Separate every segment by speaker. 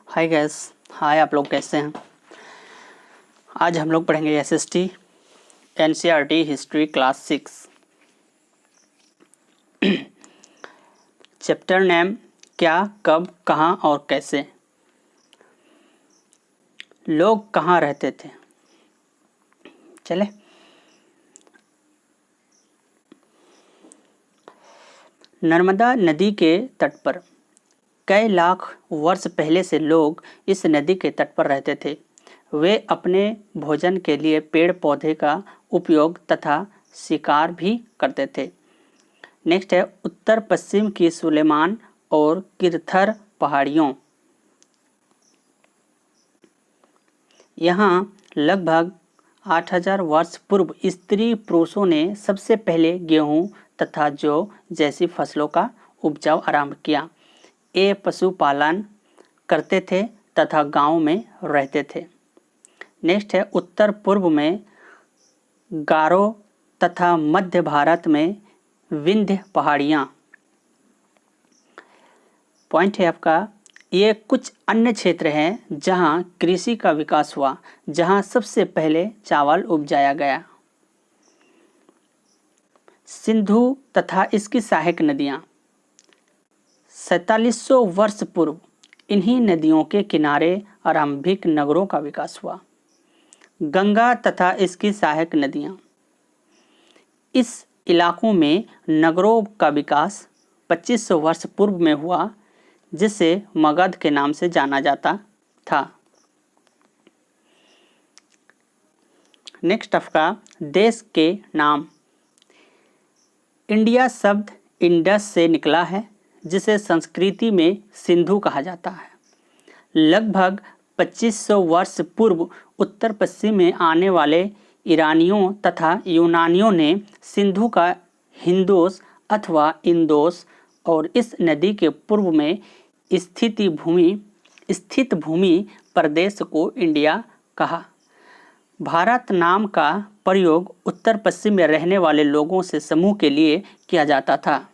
Speaker 1: Hi guys, हाय आप लोग कैसे हैं। आज हम लोग पढ़ेंगे SST NCERT history class 6। Chapter name क्या, कब, कहाँ और कैसे। लोग कहाँ रहते थे। चले नर्मदा नदी के तट पर कई लाख वर्ष पहले से लोग इस नदी के तट पर रहते थे। वे अपने भोजन के लिए पेड़ पौधे का उपयोग तथा शिकार भी करते थे। नेक्स्ट है उत्तर पश्चिम की सुलेमान और किरथर पहाड़ियों। यहाँ लगभग 8000 वर्ष पूर्व स्त्री पुरुषों ने सबसे पहले गेहूं तथा जौ जैसी फसलों का उपजाव आरंभ किया। ये पशुपालन करते थे तथा गांव में रहते थे। नेक्स्ट है उत्तर पूर्व में गारो तथा मध्य भारत में विंध्य पहाड़ियाँ। पॉइंट है आपका, ये कुछ अन्य क्षेत्र हैं जहां कृषि का विकास हुआ, जहां सबसे पहले चावल उपजाया गया। सिंधु तथा इसकी सहायक नदियां। 4700 वर्ष पूर्व इन्हीं नदियों के किनारे आरंभिक नगरों का विकास हुआ। गंगा तथा इसकी सहायक नदियां। इस इलाकों में नगरों का विकास 2500 वर्ष पूर्व में हुआ, जिसे मगध के नाम से जाना जाता था। नेक्स्ट आपका देश के नाम। इंडिया शब्द इंडस से निकला है, जिसे संस्कृति में सिंधु कहा जाता है। लगभग 2500 वर्ष पूर्व उत्तर पश्चिम में आने वाले ईरानियों तथा यूनानियों ने सिंधु का हिंदोस अथवा इंदोस और इस नदी के पूर्व में स्थित भूमि प्रदेश को इंडिया कहा। भारत नाम का प्रयोग उत्तर पश्चिम में रहने वाले लोगों से समूह के लिए किया जाता था।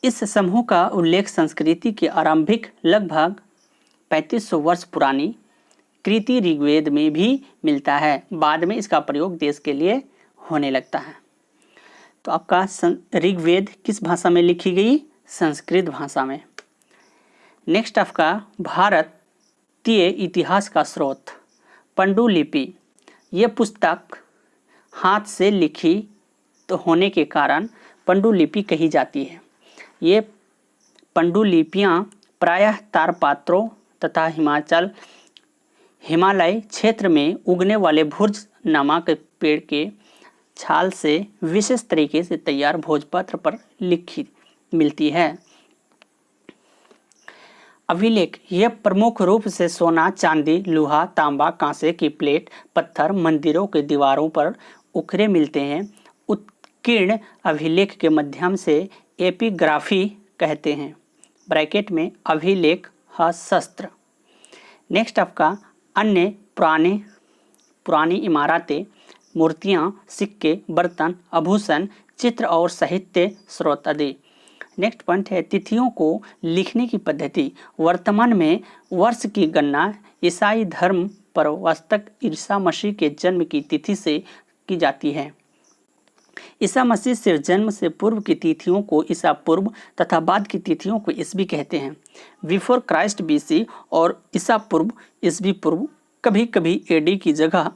Speaker 1: इस समूह का उल्लेख संस्कृति के आरंभिक लगभग 3500 वर्ष पुरानी कृति ऋग्वेद में भी मिलता है। बाद में इसका प्रयोग देश के लिए होने लगता है। तो आपका ऋग्वेद किस भाषा में लिखी गई? संस्कृत भाषा में। नेक्स्ट आपका भारतीय इतिहास का स्रोत पांडुलिपि। यह पुस्तक हाथ से लिखी तो होने के कारण पांडुलिपि कही जाती है। ये पांडुलिपियाँ प्रायः तारपात्रों तथा हिमालय क्षेत्र में उगने वाले भुर्ज नामक पेड़ के छाल से विशेष तरीके से तैयार भोजपत्र पर लिखी मिलती है। अभिलेख। यह प्रमुख रूप से सोना, चांदी, लोहा, तांबा, कांसे की प्लेट, पत्थर, मंदिरों के दीवारों पर उखरे मिलते हैं। उत्कीर्ण अभिलेख के माध्यम से एपिग्राफी कहते हैं। ब्रैकेट में अभिलेख शस्त्र। नेक्स्ट आपका अन्य पुरानी इमारतें, मूर्तियाँ, सिक्के, बर्तन, आभूषण, चित्र और साहित्य स्रोत आदि। नेक्स्ट पॉइंट है तिथियों को लिखने की पद्धति। वर्तमान में वर्ष की गणना ईसाई धर्म पर वास्तव ईसा मसीह के जन्म की तिथि से की जाती है। ईसा मसीह से जन्म से पूर्व की तिथियों को ईसा पूर्व तथा बाद की तिथियों को ईसवी कहते हैं। बिफोर क्राइस्ट बीसी और ईसा पूर्व ईसवी पूर्व, कभी कभी एडी की जगह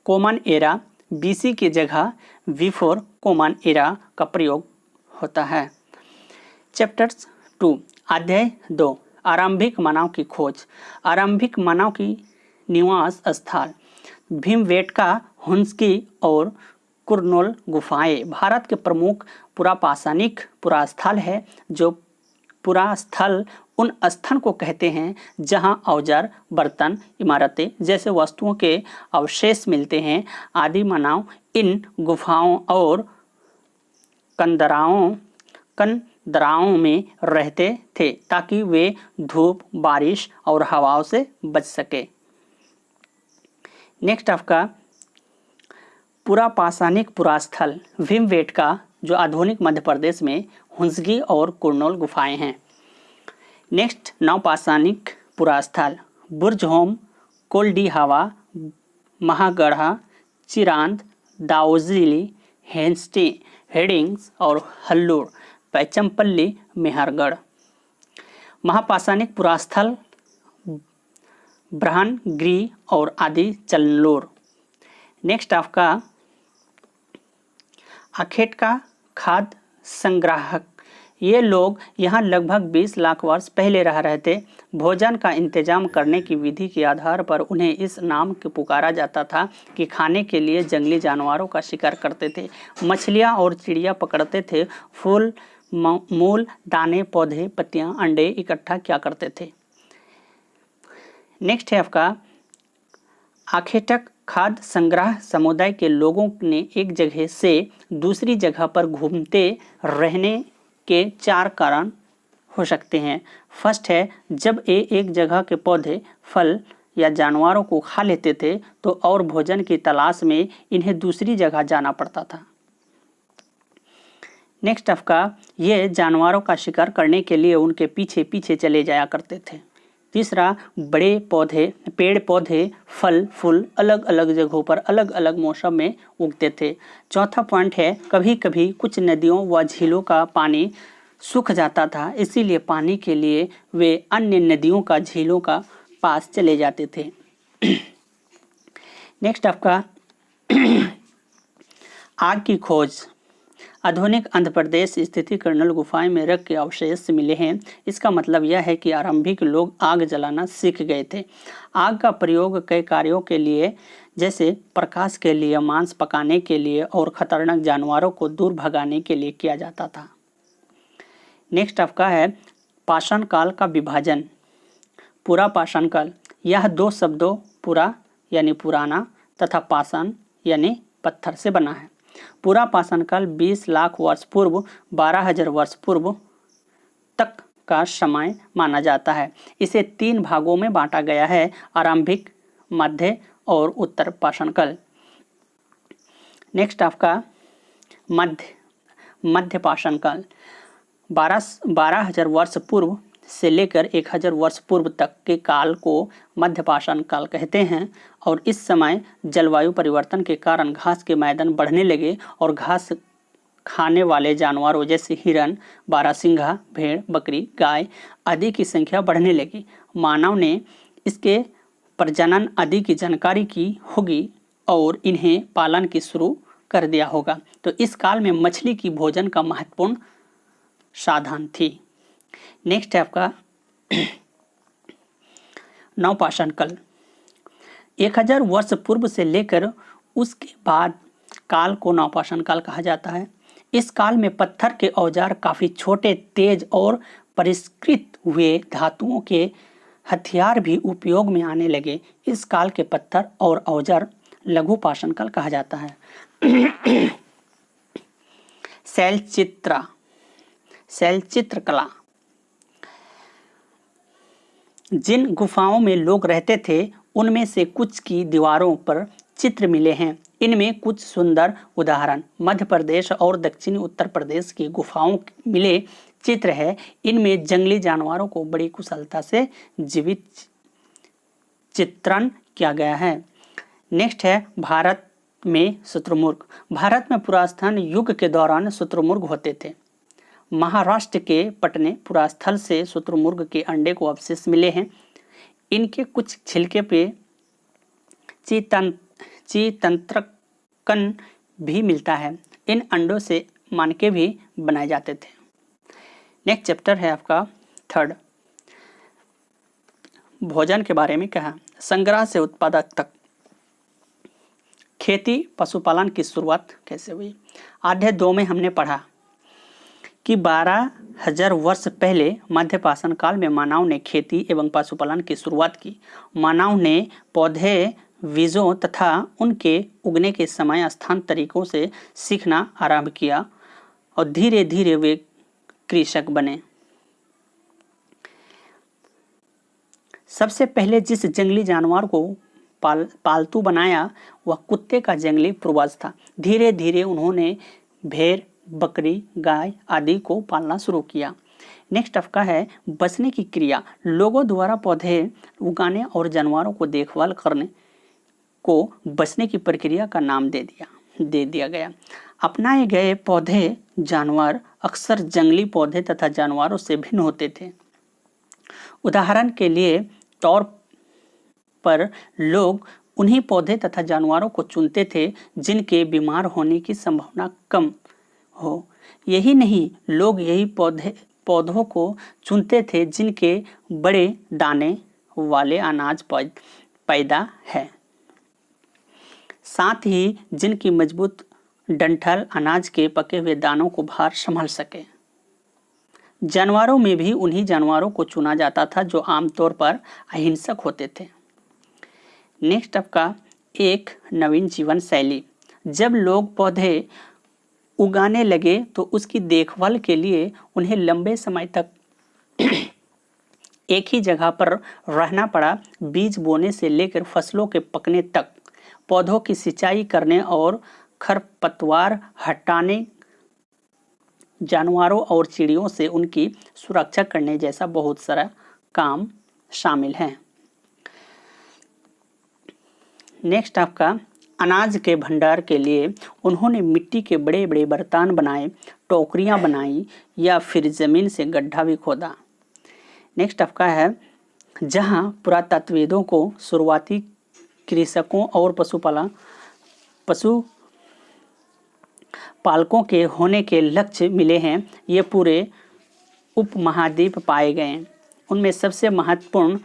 Speaker 1: कॉमन एरा, बीसी की जगह बिफोर कॉमन एरा का प्रयोग होता है। चैप्टर 2 अध्याय 2 आरंभिक मानव की खोज। आरंभिक मानव की निवास स्थल भीमबेटका, हुंस्की और कुरनूल गुफाएं भारत के प्रमुख पुरापाषाणिक पुरास्थल है। जो पुरास्थल उन स्थल को कहते हैं जहां औजार, बर्तन, इमारतें जैसे वस्तुओं के अवशेष मिलते हैं। आदि मानव इन गुफाओं और कंदराओं में रहते थे ताकि वे धूप, बारिश और हवाओं से बच सके। नेक्स्ट आपका पुरापाषाणिक पुरास्थल भीमबेटका, जो आधुनिक मध्य प्रदेश में हुंसगी और कुरनोल गुफाएं हैं। नेक्स्ट, नवपाषाणिक पुरास्थल बुर्जहोम, कोल्डी हवा, महागढ़ा, चिरांद, दाउजिली, हेडिंग्स और हल्लूर, पैचमपल्ली, मेहरगढ़। महापाषाणिक पुरास्थल ब्रह्मगिरी और आदि चलनलोर। नेक्स्ट आपका अखेटका खाद्य संग्राहक। ये लोग यहाँ लगभग 20 लाख वर्ष पहले रह रहे थे। भोजन का इंतजाम करने की विधि के आधार पर उन्हें इस नाम के पुकारा जाता था कि खाने के लिए जंगली जानवरों का शिकार करते थे, मछलियाँ और चिड़िया पकड़ते थे, फूल, मूल, दाने, पौधे, पत्तियाँ, अंडे इकट्ठा किया करते थे। नेक्स्ट है आपका आखेटक खाद्य संग्रह समुदाय के लोगों ने एक जगह से दूसरी जगह पर घूमते रहने के 4 कारण हो सकते हैं। फर्स्ट है, जब ये एक जगह के पौधे, फल या जानवरों को खा लेते थे तो और भोजन की तलाश में इन्हें दूसरी जगह जाना पड़ता था। नेक्स्ट आपका ये जानवरों का शिकार करने के लिए उनके पीछे पीछे चले जाया करते थे। तीसरा, बड़े पेड़ पौधे, फल फूल अलग अलग जगहों पर अलग अलग मौसम में उगते थे। चौथा पॉइंट है, कभी कभी कुछ नदियों व झीलों का पानी सूख जाता था, इसीलिए पानी के लिए वे अन्य नदियों का, झीलों का पास चले जाते थे। नेक्स्ट आपका आग की खोज। आधुनिक आंध्र प्रदेश स्थित कर्नल गुफाएं में रक्त के अवशेष मिले हैं। इसका मतलब यह है कि आरंभिक लोग आग जलाना सीख गए थे। आग का प्रयोग कई कार्यों के लिए, जैसे प्रकाश के लिए, मांस पकाने के लिए और खतरनाक जानवरों को दूर भगाने के लिए किया जाता था। नेक्स्ट आपका है पाषाण काल का विभाजन। पूरा पाषाण काल, यह 2 शब्दों पूरा यानी पुराना तथा पाषाण यानी पत्थर से बना है। पूरा पाषाण काल 20 लाख वर्ष पूर्व 12,000 वर्ष पूर्व तक का समय माना जाता है। इसे 3 भागों में बांटा गया है, आरंभिक, मध्य और उत्तर पाषाण काल। नेक्स्ट आपका मध्य पाषाण काल 12,000 वर्ष पूर्व से लेकर 1,000 वर्ष पूर्व तक के काल को मध्य पाषाण काल कहते हैं। और इस समय जलवायु परिवर्तन के कारण घास के मैदान बढ़ने लगे और घास खाने वाले जानवरों जैसे हिरन, बारहसिंघा, भेड़, बकरी, गाय आदि की संख्या बढ़ने लगी। मानव ने इसके प्रजनन आदि की जानकारी की होगी और इन्हें पालन की शुरू कर दिया होगा। तो इस काल में मछली की भोजन का महत्वपूर्ण साधन थी। नेक्स्ट है आपका नवपाषाण काल। 1000 वर्ष पूर्व से लेकर उसके बाद काल को नवपाषाण काल कहा जाता है। इस काल में पत्थर के औजार काफी छोटे, तेज और परिष्कृत हुए। धातुओं के हथियार भी उपयोग में आने लगे। इस काल के पत्थर और औजार लघु पाषाण काल कहा जाता है। शैलचित्र कला। जिन गुफाओं में लोग रहते थे उनमें से कुछ की दीवारों पर चित्र मिले हैं। इनमें कुछ सुंदर उदाहरण मध्य प्रदेश और दक्षिणी उत्तर प्रदेश की गुफाओं मिले चित्र है। इनमें जंगली जानवरों को बड़ी कुशलता से जीवित चित्रण किया गया है। नेक्स्ट है भारत में शुतुरमुर्ग। भारत में पुरातन युग के दौरान शुतुरमुर्ग होते थे। महाराष्ट्र के पटने पुरास्थल से शुतुरमुर्ग के अंडे को अवशेष मिले हैं। इनके कुछ छिलके पे चीतंत्रकन भी मिलता है। इन अंडों से मानके भी बनाए जाते थे। नेक्स्ट चैप्टर है आपका 3rd, भोजन के बारे में कहा। संग्रह से उत्पादक तक। खेती पशुपालन की शुरुआत कैसे हुई। अध्याय 2 में हमने पढ़ा कि 12,000 वर्ष पहले मध्य पाषाण काल में मानव ने खेती एवं पशुपालन की शुरुआत की। मानव ने पौधे, बीजों तथा उनके उगने के समय, स्थान, तरीकों से सीखना आरंभ किया और धीरे धीरे वे कृषक बने। सबसे पहले जिस जंगली जानवर को पालतू बनाया वह कुत्ते का जंगली पूर्वज था। धीरे धीरे उन्होंने भेड़, बकरी, गाय आदि को पालना शुरू किया। नेक्स्ट आपका है बचने की क्रिया। लोगों द्वारा पौधे उगाने और जानवरों को देखभाल करने को बचने की प्रक्रिया का नाम दे दिया गया। अपनाए गए पौधे जानवर अक्सर जंगली पौधे तथा जानवरों से भिन्न होते थे। उदाहरण के लिए तौर पर लोग उन्हीं पौधे तथा जानवरों को चुनते थे जिनके बीमार होने की संभावना कम हो। यही नहीं, लोग यही पौधों को चुनते थे जिनके बड़े दाने वाले अनाज पैदा है, साथ ही जिनकी मजबूत डंठल अनाज के पके हुए दानों को भार संभाल सके। जानवरों में भी उन्हीं जानवरों को चुना जाता था जो आमतौर पर अहिंसक होते थे। नेक्स्ट आपका एक नवीन जीवन शैली। जब लोग पौधे उगाने लगे तो उसकी देखभाल के लिए उन्हें लंबे समय तक एक ही जगह पर रहना पड़ा। बीज बोने से लेकर फसलों के पकने तक, पौधों की सिंचाई करने और खरपतवार हटाने, जानवरों और चिड़ियों से उनकी सुरक्षा करने जैसा बहुत सारा काम शामिल है। नेक्स्ट आपका अनाज के भंडार के लिए उन्होंने मिट्टी के बड़े बड़े बर्तन बनाए, टोकरियां बनाई या फिर जमीन से गड्ढा भी खोदा। नेक्स्ट आपका है जहां पुरातत्वविदों को शुरुआती कृषकों और पशु पालकों के होने के लक्ष्य मिले हैं, ये पूरे उपमहाद्वीप पाए गए। उनमें सबसे महत्वपूर्ण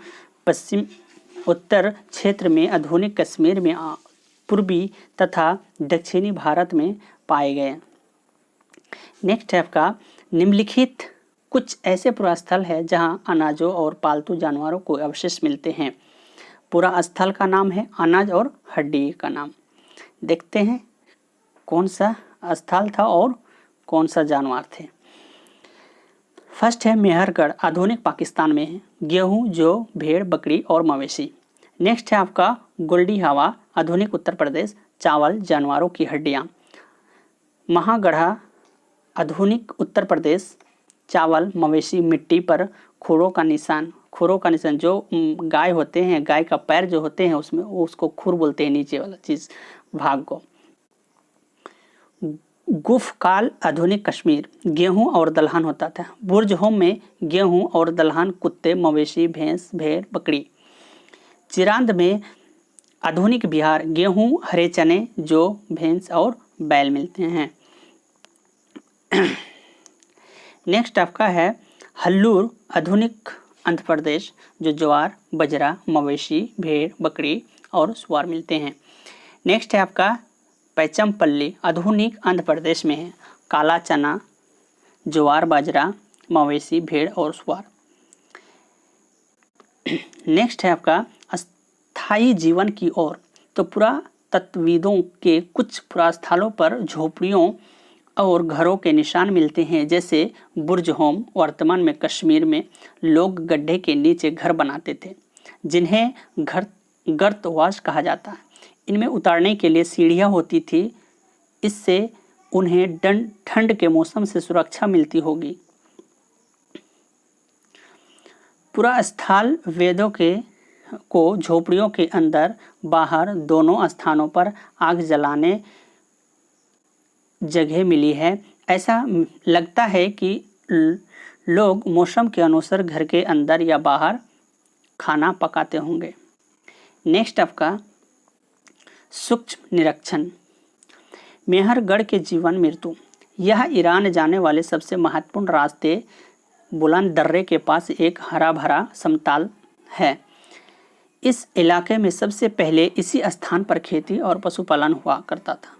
Speaker 1: पश्चिम उत्तर क्षेत्र में आधुनिक कश्मीर में, पूर्वी तथा दक्षिणी भारत में पाए गए। नेक्स्ट है आपका निम्नलिखित कुछ ऐसे पुरास्थल है जहां अनाजों और पालतू जानवरों को अवशेष मिलते हैं। पूरा स्थल का नाम है अनाज और हड्डी का नाम। देखते हैं कौन सा स्थल था और कौन सा जानवर थे। फर्स्ट है मेहरगढ़, आधुनिक पाकिस्तान में है। गेहूं, जौ, भेड़, बकरी और मवेशी। नेक्स्ट है आपका गोल्डी हवा, आधुनिक उत्तर प्रदेश। चावल, जानवरों की हड्डियां। महागढ़ा, आधुनिक उत्तर प्रदेश। चावल, मवेशी, मिट्टी पर खुरों का निशान जो गाय होते हैं, गाय का पैर जो होते हैं उसमें उसको खुर बोलते हैं, नीचे वाला चीज भाग को। गुफकाल, आधुनिक कश्मीर। गेहूं और दलहन होता था। बुर्जहोम में गेहूं और दलहन, कुत्ते, मवेशी, भैंस, भेड़, बकरी। चिरांद में आधुनिक बिहार, गेहूं, हरे चने, जौ, भैंस और बैल मिलते हैं। नेक्स्ट आपका है हल्लूर, आधुनिक आंध्र प्रदेश, जो ज्वार, बजरा, मवेशी, भेड़, बकरी और सुअर मिलते हैं। नेक्स्ट है आपका पैचमपल्ली, आधुनिक आंध्र प्रदेश में है। काला चना, ज्वार, बाजरा, मवेशी, भेड़ और सुअर। नेक्स्ट है आपका स्थायी जीवन की ओर। तो पुरातत्वविदों के कुछ पुरास्थलों पर झोपड़ियों और घरों के निशान मिलते हैं, जैसे बुर्जहोम। वर्तमान में कश्मीर में लोग गड्ढे के नीचे घर बनाते थे, जिन्हें गर्तवास कहा जाता है। इनमें उतारने के लिए सीढ़ियां होती थी, इससे उन्हें ठंड के मौसम से सुरक्षा मिलती होगी। पुरास्थल वेदों को झोपड़ियों के अंदर बाहर दोनों स्थानों पर आग जलाने जगह मिली है। ऐसा लगता है कि लोग मौसम के अनुसार घर के अंदर या बाहर खाना पकाते होंगे। नेक्स्ट आपका सूक्ष्म निरीक्षण, मेहरगढ़ के जीवन मृत्यु। यह ईरान जाने वाले सबसे महत्वपूर्ण रास्ते बुलंद दर्रे के पास एक हरा भरा समतल है। इस इलाके में सबसे पहले इसी स्थान पर खेती और पशुपालन हुआ करता था।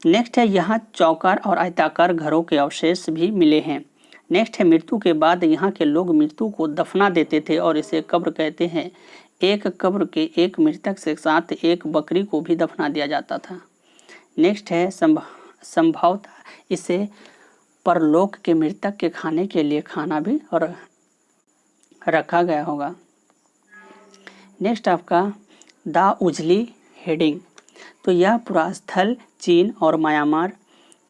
Speaker 1: नेक्स्ट है यहाँ चौकार और आयताकार घरों के अवशेष भी मिले हैं। नेक्स्ट है मृत्यु के बाद यहाँ के लोग मृत्यु को दफना देते थे और इसे कब्र कहते हैं। एक कब्र के एक मृतक के साथ एक बकरी को भी दफना दिया जाता था। नेक्स्ट है संभवतः इसे परलोक के मृतक के खाने के लिए खाना भी रखा गया होगा। नेक्स्ट आपका दा उजली हेडिंग। तो यह पुरास्थल चीन और म्यांमार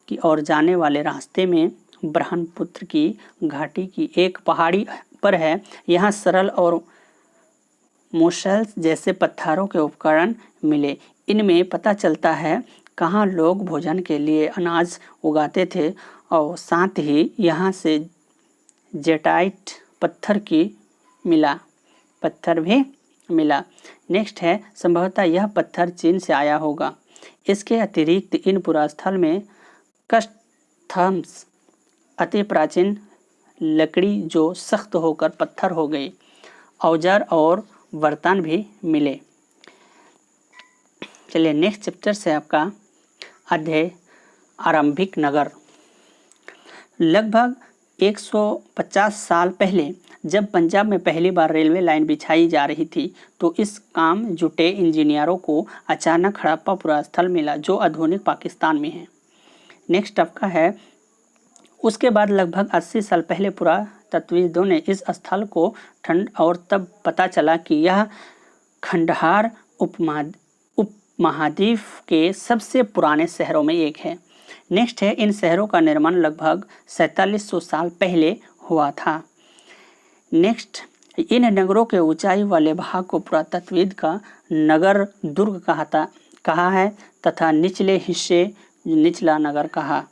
Speaker 1: की ओर जाने वाले रास्ते में ब्रह्मपुत्र की घाटी की एक पहाड़ी पर है। यहाँ सरल और मोशल्स जैसे पत्थरों के उपकरण मिले। इनमें पता चलता है कहाँ लोग भोजन के लिए अनाज उगाते थे और साथ ही यहाँ से जेटाइट पत्थर भी मिला। नेक्स्ट है संभवतः यह पत्थर चीन से आया होगा। इसके अतिरिक्त इन पुरास्थल में कस्टम्स अति प्राचीन लकड़ी जो सख्त होकर पत्थर हो गई, औजार और बर्तन भी मिले। चलिए नेक्स्ट चैप्टर से आपका अध्याय आरंभिक नगर। लगभग 150 साल पहले जब पंजाब में पहली बार रेलवे लाइन बिछाई जा रही थी तो इस काम जुटे इंजीनियरों को अचानक हड़प्पा पुरास्थल मिला जो आधुनिक पाकिस्तान में है। नेक्स्ट आपका है उसके बाद लगभग 80 साल पहले पुरातत्वविदों ने इस स्थल को ठंड और तब पता चला कि यह खंडहार उपमहाद्वीप के सबसे पुराने शहरों में एक है। नेक्स्ट है इन शहरों का निर्माण लगभग 4700 साल पहले हुआ था। नेक्स्ट इन नगरों के ऊंचाई वाले भाग को पुरातत्वविद का नगर दुर्ग कहा है तथा निचले हिस्से निचला नगर कहा।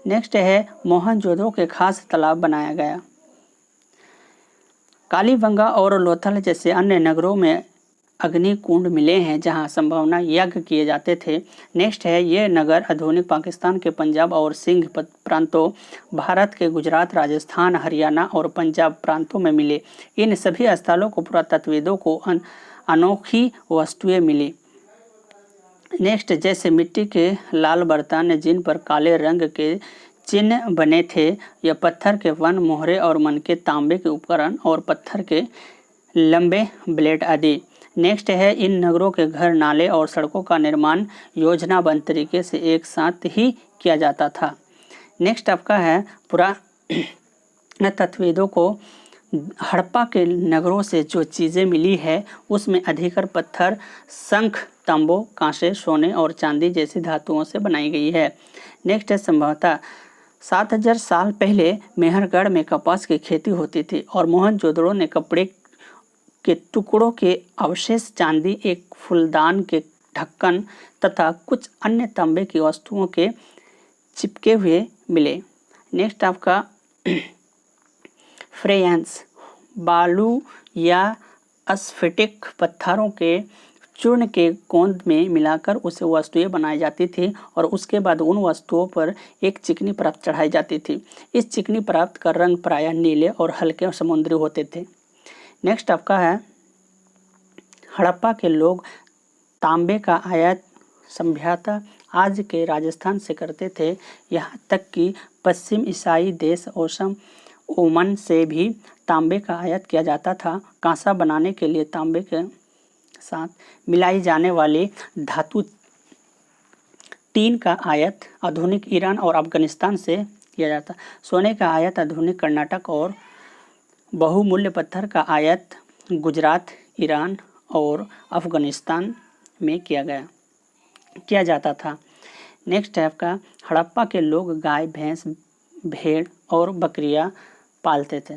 Speaker 1: नेक्स्ट है मोहनजोदड़ो के खास तालाब बनाया गया। कालीबंगा और लोथल जैसे अन्य नगरों में अग्निकुंड मिले हैं जहां संभावना यज्ञ किए जाते थे। नेक्स्ट है ये नगर आधुनिक पाकिस्तान के पंजाब और सिंध प्रांतों, भारत के गुजरात, राजस्थान, हरियाणा और पंजाब प्रांतों में मिले। इन सभी स्थलों को पुरातत्वविदों को अनोखी वस्तुएं मिली। नेक्स्ट जैसे मिट्टी के लाल बर्तन जिन पर काले रंग के चिन्ह बने थे, या पत्थर के वन मोहरे और मनके, तांबे के उपकरण और पत्थर के लंबे ब्लेड आदि। नेक्स्ट है इन नगरों के घर, नाले और सड़कों का निर्माण योजनाबद्ध तरीके से एक साथ ही किया जाता था। नेक्स्ट आपका है पुरातत्वविदों को हड़प्पा के नगरों से जो चीज़ें मिली है उसमें अधिकतर पत्थर, शंख, तांबो, कांसे, सोने और चांदी जैसी धातुओं से बनाई गई है। नेक्स्ट है संभवतः 7000 साल पहले मेहरगढ़ में कपास की खेती होती थी और मोहनजोदड़ो ने कपड़े के टुकड़ों के अवशेष, चांदी, एक फूलदान के ढक्कन तथा कुछ अन्य तांबे की वस्तुओं के चिपके हुए मिले। नेक्स्ट आपका फ्रेयंस बालू या अस्फटिक पत्थरों के चूर्ण के गोंद में मिलाकर उसे वस्तुएं बनाई जाती थी और उसके बाद उन वस्तुओं पर एक चिकनी परत चढ़ाई जाती थी। इस चिकनी परत का रंग प्रायः नीले और हल्के समुद्री होते थे। नेक्स्ट आपका है हड़प्पा के लोग तांबे का आयात संभवतः आज के राजस्थान से करते थे। यहाँ तक कि पश्चिम एशियाई देश ओमन से भी तांबे का आयात किया जाता था। कांसा बनाने के लिए तांबे के साथ मिलाई जाने वाली धातु टीन का आयात आधुनिक ईरान और अफगानिस्तान से किया जाता। सोने का आयात आधुनिक कर्नाटक और बहुमूल्य पत्थर का आयात गुजरात, ईरान और अफगानिस्तान में किया जाता था। नेक्स्ट है आपका हड़प्पा के लोग गाय, भैंस, भेड़ और बकरियां पालते थे।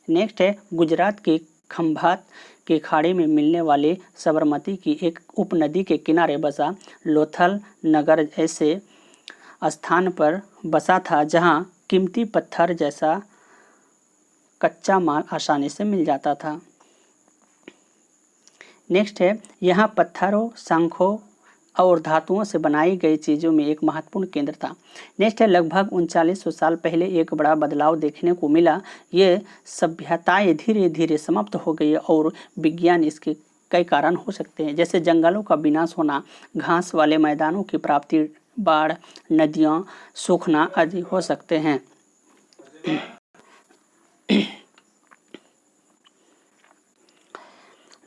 Speaker 1: नेक्स्ट है गुजरात की खंभात की खाड़ी में मिलने वाली साबरमती की एक उपनदी के किनारे बसा लोथल नगर ऐसे स्थान पर बसा था जहां कीमती पत्थर जैसा कच्चा माल आसानी से मिल जाता था। नेक्स्ट है यहाँ पत्थरों, शंखों और धातुओं से बनाई गई चीज़ों में एक महत्वपूर्ण केंद्र था। नेक्स्ट है लगभग 3900 साल पहले एक बड़ा बदलाव देखने को मिला। ये सभ्यताएं धीरे धीरे समाप्त हो गई और विज्ञान इसके कई कारण हो सकते हैं, जैसे जंगलों का विनाश होना, घास वाले मैदानों की प्राप्ति, बाढ़, नदियाँ सूखना आदि हो सकते हैं।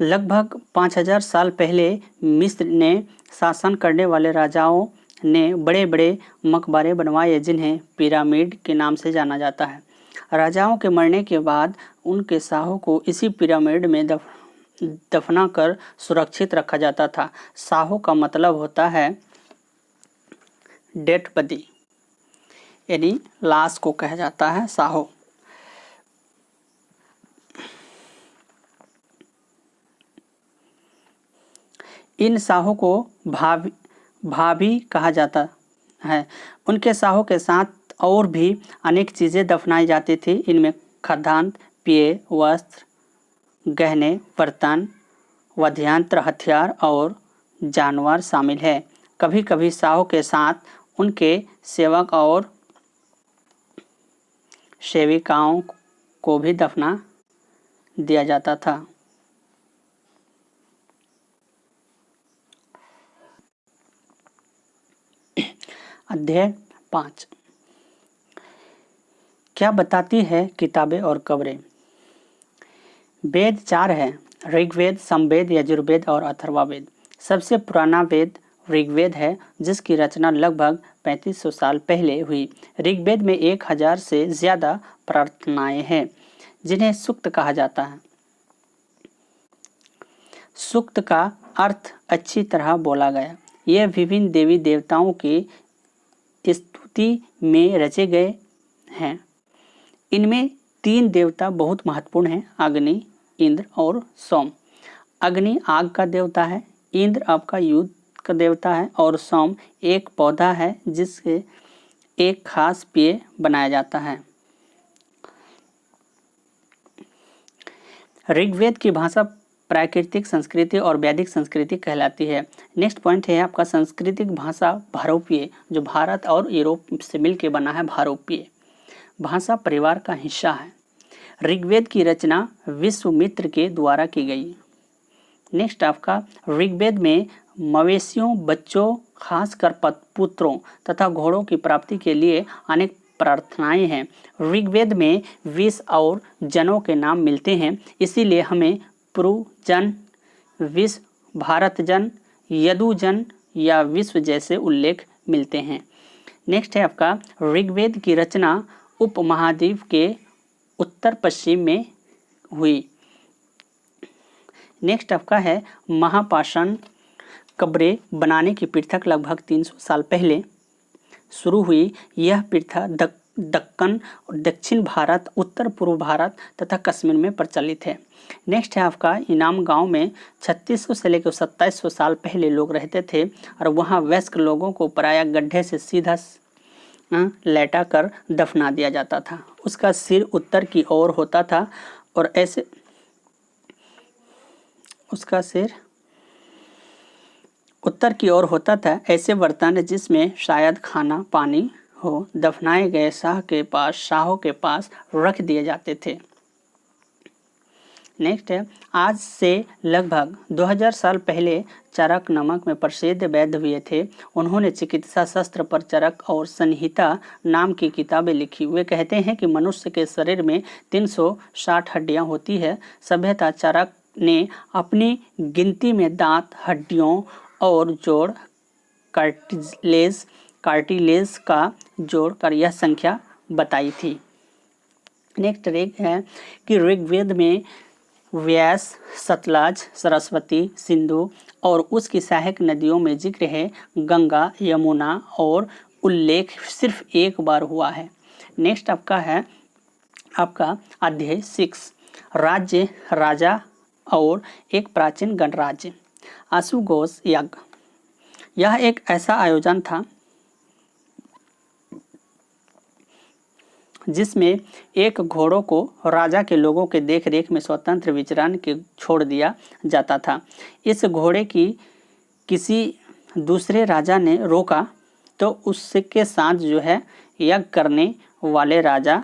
Speaker 1: लगभग 5000 साल पहले मिस्र ने शासन करने वाले राजाओं ने बड़े बड़े मकबरे बनवाए जिन्हें पिरामिड के नाम से जाना जाता है। राजाओं के मरने के बाद उनके शाहों को इसी पिरामिड में दफना कर सुरक्षित रखा जाता था। शाहों का मतलब होता है डेड बॉडी यानी लाश को कहा जाता है साहो। इन साहों को भाभी कहा जाता है। उनके साहों के साथ और भी अनेक चीज़ें दफनाई जाती थी। इनमें खाद्यान्न, पेय, वस्त्र, गहने, बर्तन, वाद्ययंत्र, हथियार और जानवर शामिल है। कभी कभी साहों के साथ उनके सेवक और सेविकाओं को भी दफना दिया जाता था। अध्याय 5 क्या बताती है किताबें और कब्रें। वेद 4 है, ऋग्वेद, समवेद, यजुर्वेद और अथर्ववेद। सबसे पुराना वेद ऋग्वेद है, जिसकी रचना लगभग 3500 साल पहले हुई। ऋग्वेद में 1000 से ज़्यादा प्रार्थनाएं हैं, जिन्हें सूक्त कहा जाता है। सूक्त का अर्थ अच्छी तरह बोला गया। ये विभिन्न देवी देवताओं की स्तुति में रचे गए हैं। इनमें 3 देवता बहुत महत्वपूर्ण हैं, अग्नि, इंद्र और सोम। अग्नि आग का देवता है, इंद्र आपका युद्ध का देवता है और सोम एक पौधा है जिससे एक खास पेय बनाया जाता है। ऋग्वेद की भाषा प्राकृतिक संस्कृति और वैदिक संस्कृति कहलाती है। नेक्स्ट पॉइंट है आपका सांस्कृतिक भाषा भारोपीय, जो भारत और यूरोप से मिलकर बना है भारोपीय। भाषा परिवार का हिस्सा है। ऋग्वेद की रचना विश्वामित्र के द्वारा की गई। नेक्स्ट आपका ऋग्वेद में मवेशियों, बच्चों, खासकर पुत्रों तथा घोड़ों की प्राप्ति के लिए अनेक प्रार्थनाएं हैं। ऋग्वेद में विष और जनों के नाम मिलते हैं, इसीलिए हमें पुरुजन, विष, भारतजन, यदुजन या विश्व जैसे उल्लेख मिलते हैं। नेक्स्ट है आपका ऋग्वेद की रचना उपमहाद्वीप के उत्तर पश्चिम में हुई। नेक्स्ट आपका है महापाषाण कब्रें बनाने की प्रथा लगभग 300 साल पहले शुरू हुई। यह प्रथा दक्कन, दक्षिण भारत, उत्तर पूर्व भारत तथा कश्मीर में प्रचलित है। नेक्स्ट है आपका इनाम गांव में 3600 से लेकर 2700 साल पहले लोग रहते थे और वहां वयस्क लोगों को प्रायः गड्ढे से सीधा लेटा कर दफना दिया जाता था। उसका सिर उत्तर की ओर होता था और ऐसे उसका सिर उत्तर की ओर होता था। ऐसे बर्तन जिसमें शायद खाना पानी हो, दफनाए गए शाहों के पास रख दिए जाते थे। नेक्स्ट है आज से लगभग 2000 साल पहले चरक नामक में प्रसिद्ध वैद्य हुए थे। उन्होंने चिकित्सा शास्त्र पर चरक और संहिता नाम की किताबें लिखी। वे कहते हैं कि मनुष्य के शरीर में 360 हड्डियां होती है। सभ्यता चरक ने अपनी गिनती में दांत, हड्डियों और जोड़ कार्टिलेज का जोड़कर यह संख्या बताई थी। नेक्स्ट है कि ऋग्वेद में व्यास, सतलज, सरस्वती, सिंधु और उसकी सहायक नदियों में जिक्र है। गंगा, यमुना और उल्लेख सिर्फ एक बार हुआ है। नेक्स्ट आपका है आपका अध्याय 6 राज्य, राजा और एक प्राचीन गणराज्य। अश्वघोष यज्ञ यह एक ऐसा आयोजन था जिसमें एक घोड़ों को राजा के लोगों के देखरेख में स्वतंत्र विचरण के छोड़ दिया जाता था। इस घोड़े की किसी दूसरे राजा ने रोका तो उसके साथ जो है यज्ञ करने वाले राजा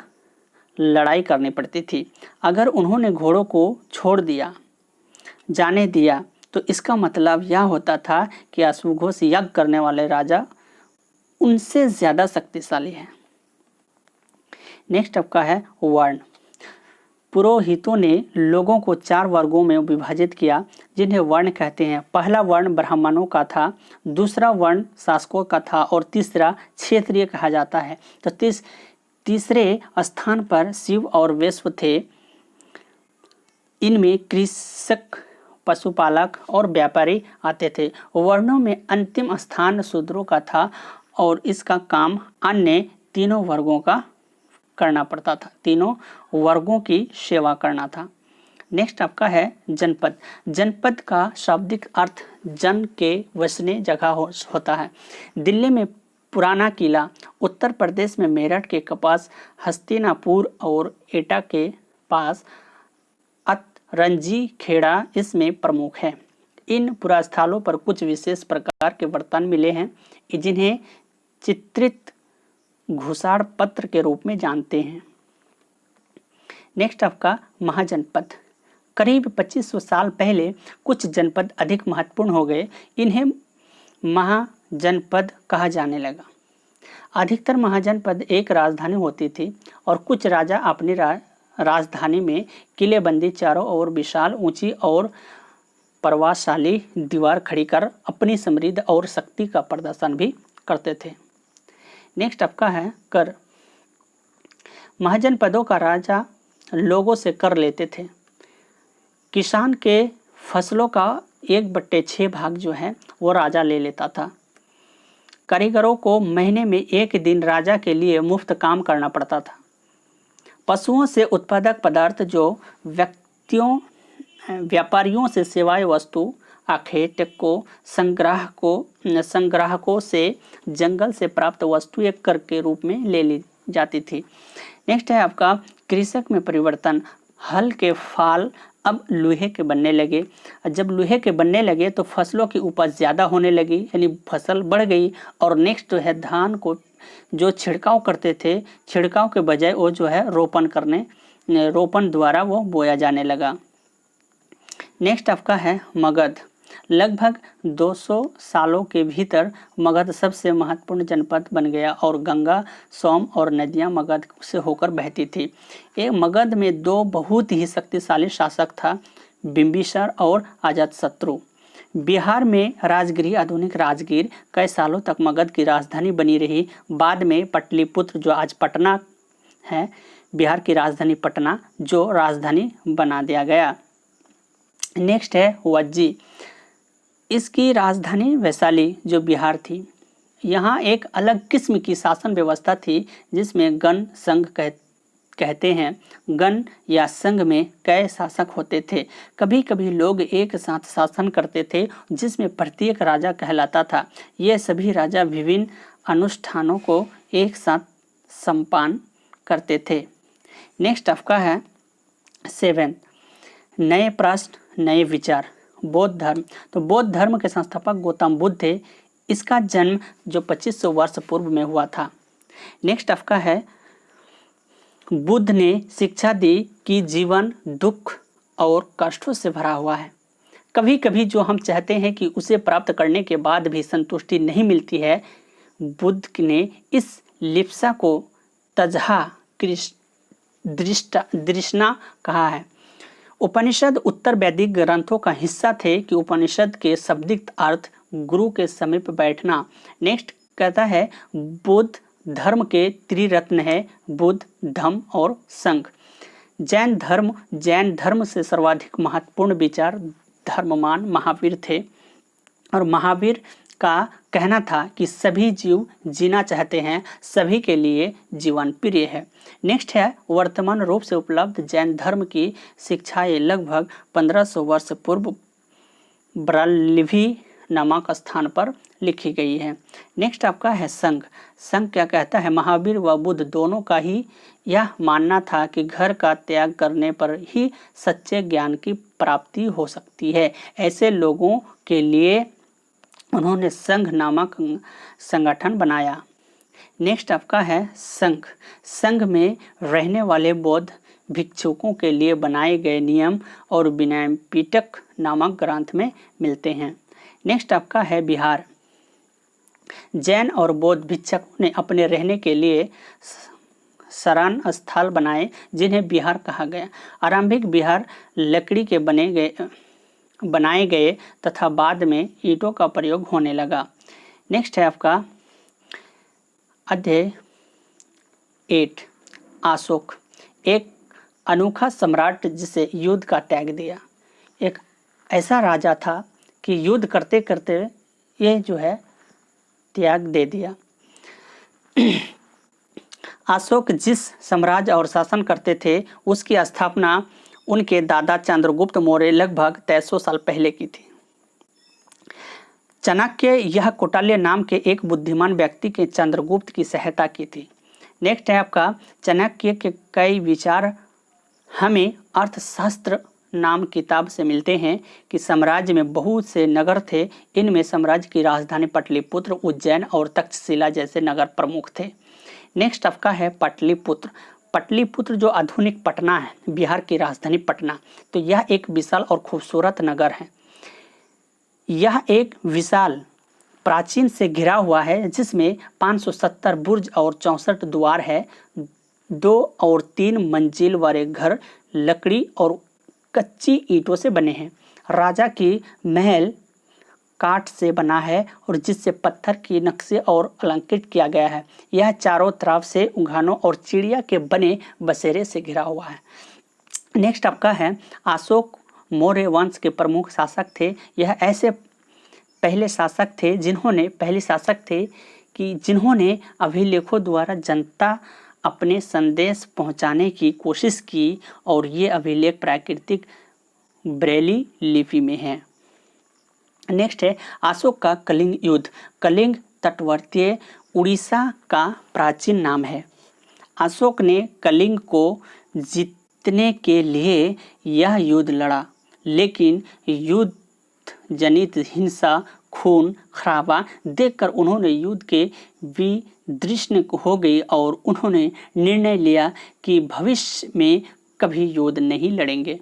Speaker 1: लड़ाई करनी पड़ती थी। अगर उन्होंने घोड़ों को छोड़ दिया जाने दिया तो इसका मतलब यह होता था कि अश्वघोष यज्ञ करने वाले राजा उनसे ज़्यादा शक्तिशाली है। नेक्स्ट आपका है वर्ण। पुरोहितों ने लोगों को 4 वर्गों में विभाजित किया जिन्हें वर्ण कहते हैं। पहला वर्ण ब्राह्मणों का था, दूसरा वर्ण शासकों का था और तीसरा क्षेत्रीय कहा जाता है। तो तीसरे स्थान पर शिव और वैश्य थे। इनमें कृषक, पशुपालक और व्यापारी आते थे। वर्णों में अंतिम स्थान शूद्रों का था और इसका काम अन्य तीनों वर्गों का करना पड़ता था, तीनों वर्गों की सेवा करना था। नेक्स्ट आपका है जनपद। जनपद का शाब्दिक अर्थ जन के वसने जगह होता है। दिल्ली में पुराना किला, उत्तर प्रदेश में मेरठ के कपास, हस्तिनापुर और एटा के पास अतरंजी खेड़ा इसमें प्रमुख है। इन पुरास्थलों पर कुछ विशेष प्रकार के बर्तन मिले हैं, जिन्हें चित्रित घुसाड़ पत्र के रूप में जानते हैं। नेक्स्ट आपका महाजनपद। करीब 2500 साल पहले कुछ जनपद अधिक महत्वपूर्ण हो गए, इन्हें महाजनपद कहा जाने लगा। अधिकतर महाजनपद एक राजधानी होती थी और कुछ राजा अपनी राजधानी में किलेबंदी चारों ओर विशाल, ऊंची और प्रभावशाली दीवार खड़ी कर अपनी समृद्धि और शक्ति का प्रदर्शन भी करते थे। नेक्स्ट आपका है कर। महाजनपदों का राजा लोगों से कर लेते थे। किसान के फसलों का 1/6 भाग जो है वो राजा ले लेता था। कारीगरों को महीने में एक दिन राजा के लिए मुफ्त काम करना पड़ता था। पशुओं से उत्पादक पदार्थ जो व्यापारियों से सेवाएं वस्तु, आखेटकों, संग्राहकों से जंगल से प्राप्त वस्तुएं कर के रूप में ले ली जाती थी। नेक्स्ट है आपका कृषक में परिवर्तन। हल के फाल अब लोहे के बनने लगे। जब लोहे के बनने लगे तो फसलों की उपज ज़्यादा होने लगी, यानी फसल बढ़ गई। और नेक्स्ट जो है धान को जो छिड़काव करते थे, छिड़काव के बजाय वो जो है रोपण द्वारा वो बोया जाने लगा। नेक्स्ट आपका है मगध। लगभग 200 सालों के भीतर मगध सबसे महत्वपूर्ण जनपद बन गया और गंगा, सोम और नदियां मगध से होकर बहती थी। एक मगध में 2 बहुत ही शक्तिशाली शासक था, बिंबिसार और अजातशत्रु। बिहार में राजगिर, आधुनिक राजगीर कई सालों तक मगध की राजधानी बनी रही। बाद में पाटलिपुत्र जो आज पटना है, बिहार की राजधानी पटना, जो राजधानी बना दिया गया। नेक्स्ट है वज्जी। इसकी राजधानी वैशाली जो बिहार थी। यहाँ एक अलग किस्म की शासन व्यवस्था थी जिसमें गण संघ कहते हैं। गण या संघ में कई शासक होते थे। कभी कभी लोग एक साथ शासन करते थे जिसमें प्रत्येक राजा कहलाता था। ये सभी राजा विभिन्न अनुष्ठानों को एक साथ संपन्न करते थे। नेक्स्ट आपका है 7 नए प्रश्न नए विचार। बौद्ध धर्म। तो बौद्ध धर्म के संस्थापक गौतम बुद्ध थे। इसका जन्म जो 2500 वर्ष पूर्व में हुआ था। नेक्स्ट आपका है बुद्ध ने शिक्षा दी कि जीवन दुख और कष्टों से भरा हुआ है। कभी कभी जो हम चाहते हैं कि उसे प्राप्त करने के बाद भी संतुष्टि नहीं मिलती है। बुद्ध ने इस लिप्सा को तजहा दृष्णा कहा है। उपनिषद उत्तर वैदिक ग्रंथों का हिस्सा थे कि उपनिषद के शाब्दिक अर्थ गुरु के समीप बैठना। नेक्स्ट कहता है बौद्ध धर्म के त्रिरत्न है बुद्ध, धम्म और संघ। जैन धर्म से सर्वाधिक महत्वपूर्ण विचार धर्ममान महावीर थे और महावीर का कहना था कि सभी जीव जीना चाहते हैं, सभी के लिए जीवन प्रिय है। नेक्स्ट है वर्तमान रूप से उपलब्ध जैन धर्म की शिक्षाएं लगभग 1500 वर्ष पूर्व ब्रह्मलिपि नामक स्थान पर लिखी गई है। नेक्स्ट आपका है संघ। संघ क्या कहता है? महावीर व बुद्ध दोनों का ही यह मानना था कि घर का त्याग करने पर ही सच्चे ज्ञान की प्राप्ति हो सकती है। ऐसे लोगों के लिए उन्होंने संघ नामक संगठन बनाया। नेक्स्ट आपका है संघ। संघ में रहने वाले बौद्ध भिक्षुकों के लिए बनाए गए नियम और विनय पिटक नामक ग्रंथ में मिलते हैं। नेक्स्ट आपका है बिहार। जैन और बौद्ध भिक्षुकों ने अपने रहने के लिए शरण स्थल बनाए जिन्हें बिहार कहा गया। आरंभिक बिहार लकड़ी के बनाए गए तथा बाद में ईंटों का प्रयोग होने लगा। नेक्स्ट है आपका अध्याय 8 अशोक। एक अनोखा सम्राट जिसे युद्ध का त्याग दिया। एक ऐसा राजा था कि युद्ध करते करते ये जो है त्याग दे दिया। अशोक जिस साम्राज्य और शासन करते थे उसकी स्थापना उनके दादा चंद्रगुप्त मौर्य लगभग 2300 साल पहले की थी। चाणक्य यह कौटिल्य नाम के एक बुद्धिमान व्यक्ति के चंद्रगुप्त की सहायता की थी। नेक्स्ट है आपका चाणक्य के कई विचार हमें अर्थशास्त्र नाम किताब से मिलते हैं कि साम्राज्य में बहुत से नगर थे। इनमें साम्राज्य की राजधानी पाटलिपुत्र, उज्जैन और तक्षशिला जैसे नगर प्रमुख थे। नेक्स्ट आपका है पाटलिपुत्र। पाटलिपुत्र जो आधुनिक पटना है, बिहार की राजधानी पटना, तो यह एक विशाल और खूबसूरत नगर है। यह एक विशाल प्राचीन से घिरा हुआ है जिसमें 570 बुर्ज और 64 द्वार है। 2 और 3 मंजिल वाले घर लकड़ी और कच्ची ईंटों से बने हैं। राजा की महल काठ से बना है और जिससे पत्थर के नक्शे और अलंकृत किया गया है। यह चारों तरफ से उद्यानों और चिड़िया के बने बसेरे से घिरा हुआ है। नेक्स्ट आपका है अशोक मौर्य वंश के प्रमुख शासक थे। यह ऐसे पहले शासक थे जिन्होंने अभिलेखों द्वारा जनता अपने संदेश पहुंचाने की कोशिश की और ये अभिलेख प्राकृतिक ब्रेली लिपि में है। नेक्स्ट है अशोक का कलिंग युद्ध। कलिंग तटवर्ती उड़ीसा का प्राचीन नाम है। अशोक ने कलिंग को जीतने के लिए यह युद्ध लड़ा, लेकिन युद्ध जनित हिंसा, खून खराबा देखकर उन्होंने युद्ध के विदृष्ण हो गई और उन्होंने निर्णय लिया कि भविष्य में कभी युद्ध नहीं लड़ेंगे।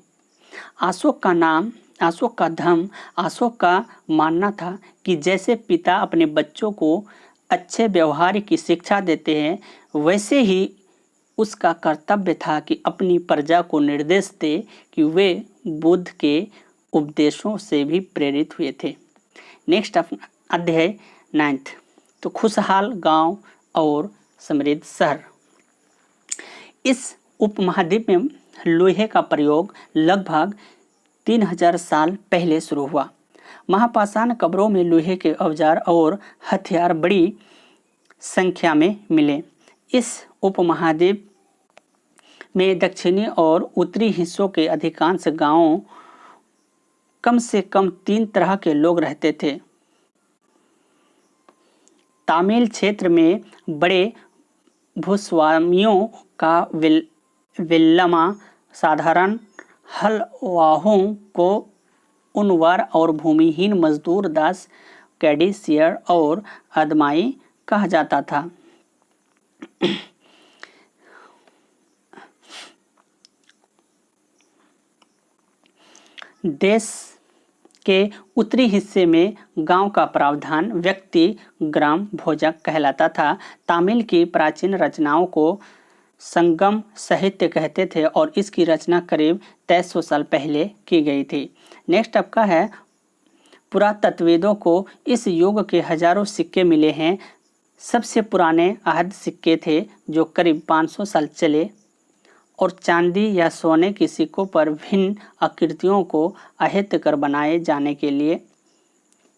Speaker 1: अशोक का मानना था कि जैसे पिता अपने बच्चों को अच्छे व्यवहार की शिक्षा देते हैं, वैसे ही उसका कर्तव्य था कि अपनी प्रजा को निर्देश दे कि वे बुद्ध के उपदेशों से भी प्रेरित हुए थे। नेक्स्ट अध्याय 9th, तो खुशहाल गांव और समृद्ध शहर। इस उपमहाद्वीप में लोहे का प्रयोग लगभग 3000 साल पहले शुरू हुआ। महापाषाण कब्रों में लोहे के औजार और हथियार बड़ी संख्या में मिले। इस उपमहाद्वीप में दक्षिणी और उत्तरी हिस्सों के अधिकांश गांवों कम से कम 3 तरह के लोग रहते थे। तमिल क्षेत्र में बड़े भूस्वामियों का विल्लमा, साधारण हलवाहों को उनवार और भूमिहीन मजदूर दास कैडिशियर और अदमाई कहा जाता था। देश के उत्तरी हिस्से में गांव का प्रावधान व्यक्ति ग्राम भोजक कहलाता था। तमिल की प्राचीन रचनाओं को संगम साहित्य कहते थे और इसकी रचना करीब 2300 साल पहले की गई थी। नेक्स्ट आपका है पुरातत्वविदों को इस युग के हजारों सिक्के मिले हैं। सबसे पुराने आहद सिक्के थे जो करीब 500 साल चले और चांदी या सोने के सिक्कों पर भिन्न आकृतियों को आहत कर बनाए जाने के लिए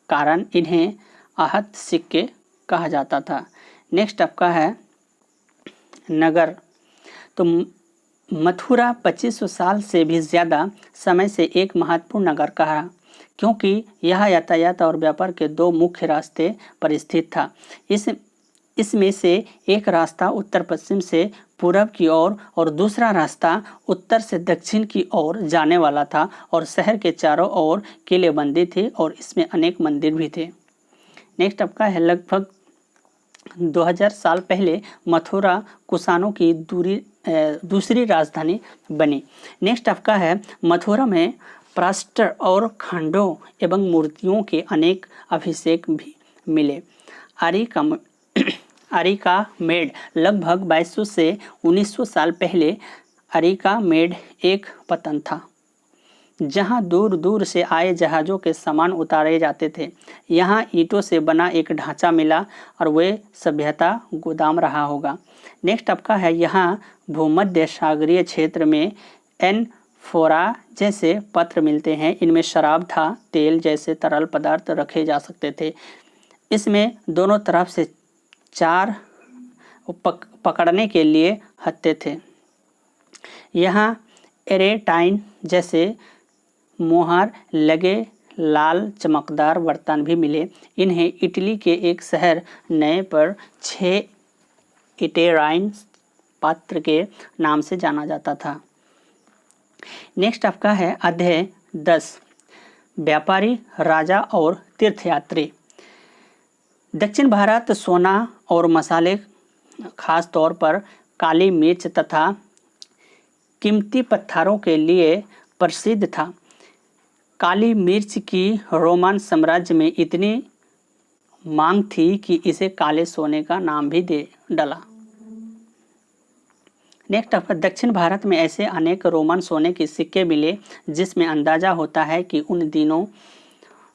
Speaker 1: कारण इन्हें आहत सिक्के कहा जाता था। नेक्स्ट आपका है नगर। तो मथुरा 2500 साल से भी ज़्यादा समय से एक महत्वपूर्ण नगर कहा, क्योंकि यह यातायात और व्यापार के 2 मुख्य रास्ते पर स्थित था। इसमें से एक रास्ता उत्तर पश्चिम से पूरब की ओर और दूसरा रास्ता उत्तर से दक्षिण की ओर जाने वाला था और शहर के चारों ओर किलेबंदी थी और इसमें अनेक मंदिर भी थे। नेक्स्ट आपका है लगभग 2000 साल पहले मथुरा कुषाणों की दूसरी राजधानी बनी। नेक्स्ट आपका है मथुरा में प्रास्टर और खंडों एवं मूर्तियों के अनेक अभिषेक भी मिले। अरिका मेड लगभग 2200 से 1900 साल पहले अरिका मेड एक पतन था जहां दूर दूर से आए जहाज़ों के सामान उतारे जाते थे। यहां ईंटों से बना एक ढांचा मिला और वे सभ्यता गोदाम रहा होगा। नेक्स्ट आपका है यहाँ भूमध्य सागरीय क्षेत्र में एनफोरा जैसे पत्र मिलते हैं। इनमें शराब था, तेल जैसे तरल पदार्थ रखे जा सकते थे। इसमें दोनों तरफ से 4 पकड़ने के लिए हत्थे थे। यहाँ एरेटाइन जैसे मोहर लगे लाल चमकदार बर्तन भी मिले। इन्हें इटली के एक शहर नए पर 6 इटेराइन पात्र के नाम से जाना जाता था। नेक्स्ट आपका है अध्याय 10, व्यापारी, राजा और तीर्थयात्री। दक्षिण भारत सोना और मसाले, खास तौर पर काली मिर्च तथा कीमती पत्थरों के लिए प्रसिद्ध था। काली मिर्च की रोमन साम्राज्य में इतनी मांग थी कि इसे काले सोने का नाम भी दे डाला। नेक्स्ट आपका दक्षिण भारत में ऐसे अनेक रोमन सोने के सिक्के मिले जिसमें अंदाजा होता है कि उन दिनों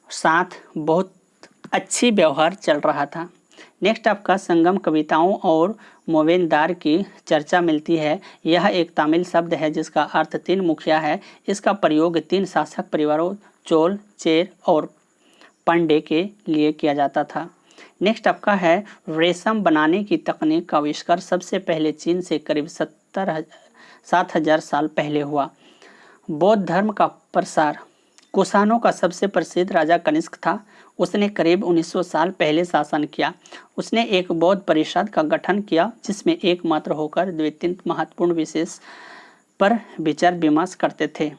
Speaker 1: साथ बहुत अच्छी व्यवहार चल रहा था। नेक्स्ट आपका संगम कविताओं और मोवेनदार की चर्चा मिलती है। यह एक तमिल शब्द है जिसका अर्थ 3 मुखिया है। इसका प्रयोग 3 शासक परिवारों चोल, चेर और पांडे के लिए किया जाता था। नेक्स्ट आपका है रेशम बनाने की तकनीक का आविष्कार सबसे पहले चीन से करीब 7,000 साल पहले हुआ। बौद्ध धर्म का प्रसार, कुषाणों का सबसे प्रसिद्ध राजा कनिष्क था। उसने करीब 1900 साल पहले शासन किया। उसने एक बौद्ध परिषद का गठन किया जिसमें एकमात्र होकर द्वितीय महत्वपूर्ण विशेष पर विचार विमर्श करते थे।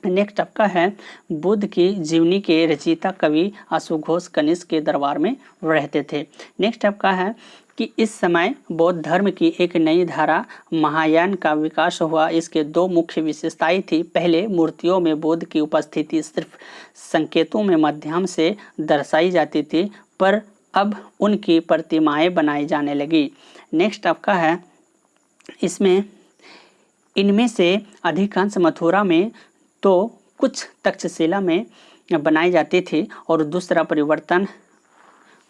Speaker 1: नेक्स्ट आपका है बुद्ध की जीवनी के रचयिता कवि अश्वघोष कनिष्क के दरबार में रहते थे। नेक्स्ट आपका है कि इस समय बौद्ध धर्म की एक नई धारा महायान का विकास हुआ। इसके 2 मुख्य विशेषताएं थी। पहले, मूर्तियों में बुद्ध की उपस्थिति सिर्फ संकेतों में माध्यम से दर्शाई जाती थी, पर अब उनकी प्रतिमाएं बनाई जाने लगी। नेक्स्ट आपका है इनमें से अधिकांश मथुरा में तो कुछ तक्षशिला में बनाई जाती थी। और दूसरा परिवर्तन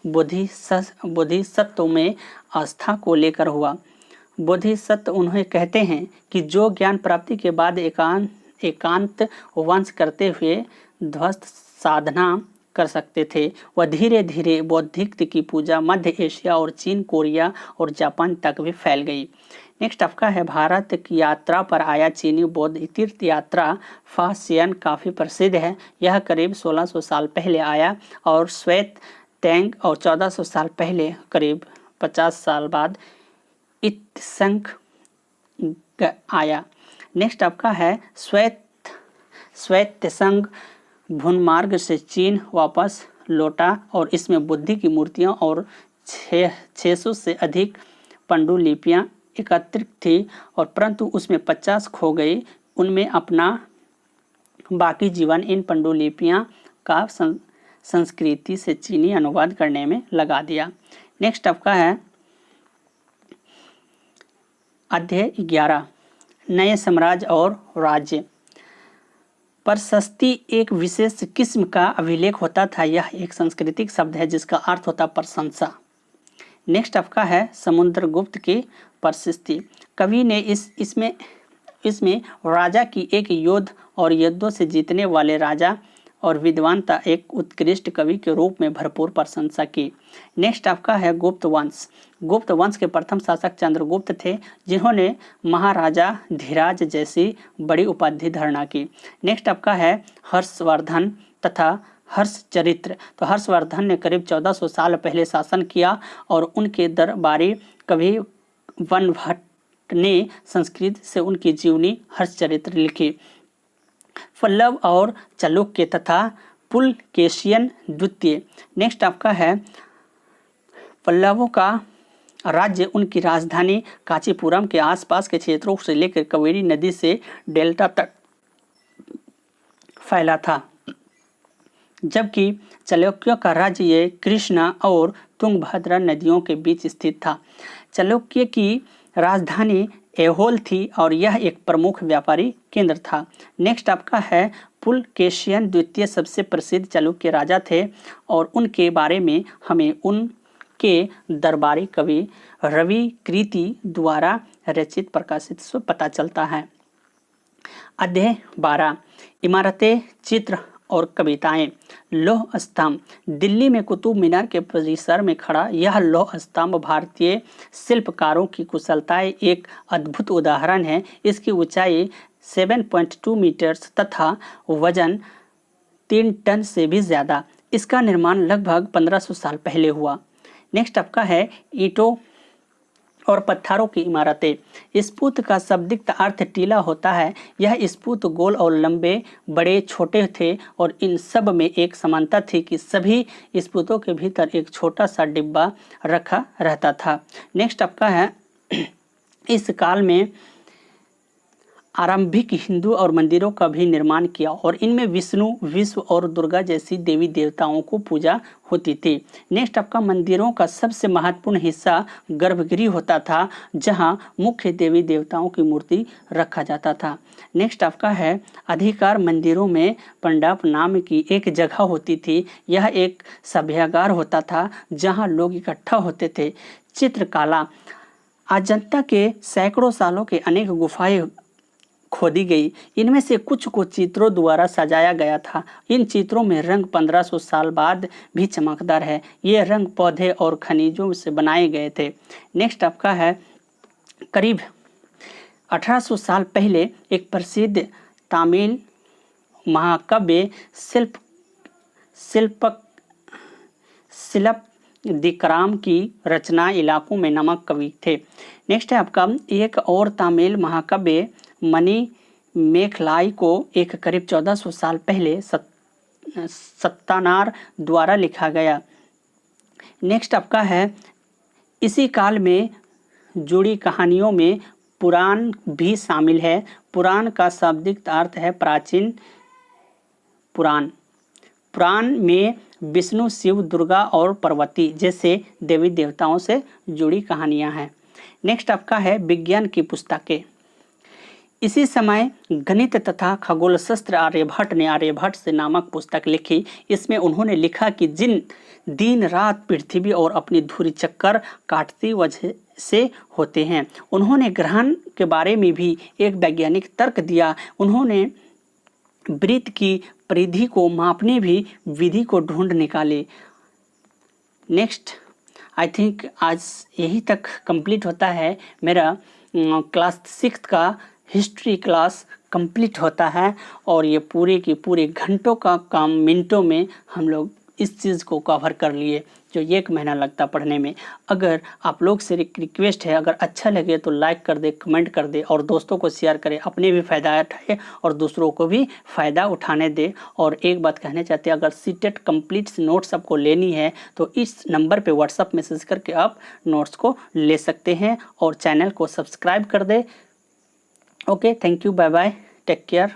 Speaker 1: बोधिसत्व में आस्था को लेकर हुआ। बोधिसत्व उन्हें कहते हैं कि जो ज्ञान प्राप्ति के बाद एकांत वंश करते हुए ध्वस्त साधना कर सकते थे, वह धीरे धीरे बौद्धिक की पूजा मध्य एशिया और चीन, कोरिया और जापान तक भी फैल गई। नेक्स्ट आपका है भारत की यात्रा पर आया चीनी बौद्ध तीर्थ यात्रा फा सियन काफ़ी प्रसिद्ध है। यह करीब 1600 साल पहले आया और श्वेत तेंग और 1400 साल पहले करीब 50 साल बाद इत्संग आया। नेक्स्ट आपका है श्वेतसंग भूमार्ग से चीन वापस लौटा और इसमें बुद्ध की मूर्तियां और 600 से अधिक पांडुलिपियां एकत्रित थी, और परंतु उसमें 50 खो गई। उनमें अपना बाकी जीवन इन पांडुलिपियां का संस्कृति से चीनी अनुवाद करने में लगा दिया। नेक्स्ट आपका है अध्याय 11, नए साम्राज्य और राज्य। प्रशस्ति एक विशेष किस्म का अभिलेख होता था। यह एक सांस्कृतिक शब्द है जिसका अर्थ होता प्रशंसा। नेक्स्ट आपका है समुद्रगुप्त की प्रशस्ति। कवि ने इसमें राजा की एक योद्ध और युद्धों से जीतने वाले राजा और विद्वानता एक उत्कृष्ट कवि के रूप में भरपूर प्रशंसा की। नेक्स्ट आपका है गुप्त वंश। गुप्त वंश के प्रथम शासक चंद्रगुप्त थे जिन्होंने महाराजा धीराज जैसी बड़ी उपाधि धारण की। नेक्स्ट आपका है हर्षवर्धन तथा हर्षचरित्र। तो हर्षवर्धन ने करीब 1400 साल पहले शासन किया और उनके दरबारी कवि वनभट्ट ने संस्कृत से उनकी जीवनी हर्षचरित्र लिखी। पल्लव और चालुक्य तथा पुलकेशियन द्वितीय। नेक्स्ट आपका है पल्लवों का राज्य उनकी राजधानी कांचीपुरम के आसपास के क्षेत्रों से लेकर कावेरी नदी से डेल्टा तक फैला था, जबकि चालुक्यों का राज्य ये कृष्णा और तुंगभद्रा नदियों के बीच स्थित था। चालुक्य की राजधानी ऐहोल थी और यह एक प्रमुख व्यापारी केंद्र था। नेक्स्ट आपका है पुलकेशियन द्वितीय सबसे प्रसिद्ध चालुक्य राजा थे और उनके बारे में हमें उनके दरबारी कवि रवि कृति द्वारा रचित प्रकाशित से पता चलता है। अध्याय 12, इमारतें, चित्र और कविताएं। लौह स्तंभ। दिल्ली में कुतुब मीनार के परिसर में खड़ा यह लौह स्तंभ भारतीय शिल्पकारों की कुशलता एक अद्भुत उदाहरण है। इसकी ऊंचाई 7.2 मीटर तथा वजन 3 टन से भी ज़्यादा। इसका निर्माण लगभग 1500 साल पहले हुआ। नेक्स्ट आपका है ईंटों और पत्थरों की इमारतें। स्फूत का शाब्दिक अर्थ टीला होता है। यह स्फूत गोल और लंबे बड़े छोटे थे और इन सब में एक समानता थी कि सभी स्फूतों के भीतर एक छोटा सा डिब्बा रखा रहता था। नेक्स्ट आपका है इस काल में आरंभिक हिंदू और मंदिरों का भी निर्माण किया और इनमें विष्णु, विश्व और दुर्गा जैसी देवी देवताओं को पूजा होती थी। नेक्स्ट आपका मंदिरों का सबसे महत्वपूर्ण हिस्सा गर्भगृह होता था, जहां मुख्य देवी देवताओं की मूर्ति रखा जाता था। नेक्स्ट आपका है अधिकार मंदिरों में पंडाप नाम की एक जगह होती थी। यह एक सभागार होता था जहां लोग इकट्ठा होते थे। चित्रकला। अजंता के सैकड़ों सालों के अनेक गुफाएं खोदी गई। इनमें से कुछ को चित्रों द्वारा सजाया गया था। इन चित्रों में रंग 1500 साल बाद भी चमकदार है। ये रंग पौधे और खनिजों से बनाए गए थे। नेक्स्ट आपका है करीब 1800 साल पहले एक प्रसिद्ध तमिल महाकाव्य शिल्पदिक्राम की रचना इलाकों में नमक कवि थे। नेक्स्ट है आपका एक और तमिल महाकाव्य मणि मेखलाई को एक करीब 1400 साल पहले सत्तानार द्वारा लिखा गया। नेक्स्ट आपका है इसी काल में जुड़ी कहानियों में पुराण भी शामिल है। पुराण का शाब्दिक अर्थ है प्राचीन पुराण। पुराण में विष्णु, शिव, दुर्गा और पार्वती जैसे देवी देवताओं से जुड़ी कहानियां हैं। नेक्स्ट आपका है विज्ञान की पुस्तकें। इसी समय गणित तथा खगोलशास्त्र आर्यभट्ट ने आर्यभट्ट से नामक पुस्तक लिखी। इसमें उन्होंने लिखा कि जिन दिन रात पृथ्वी और अपनी धुरी चक्कर काटती वजह से होते हैं। उन्होंने ग्रहण के बारे में भी एक वैज्ञानिक तर्क दिया। उन्होंने वृत्त की परिधि को मापने भी विधि को ढूंढ निकाले। नेक्स्ट आई थिंक आज यही तक कंप्लीट होता है मेरा क्लास 6 का हिस्ट्री क्लास कंप्लीट होता है और ये पूरे के पूरे घंटों का काम मिनटों में हम लोग इस चीज़ को कवर कर लिए, जो 1 महीना लगता पढ़ने में। अगर आप लोग से रिक्वेस्ट है, अगर अच्छा लगे तो लाइक कर दे, कमेंट कर दे और दोस्तों को शेयर करें, अपने भी फ़ायदा उठाए और दूसरों को भी फ़ायदा उठाने दे। और एक बात कहना चाहते हैं, अगर सीटेट कंप्लीट नोट्स आपको लेनी है तो इस नंबर पे व्हाट्सअप मैसेज करके आप नोट्स को ले सकते हैं और चैनल को सब्सक्राइब कर दे। Okay, thank you, bye bye, take care.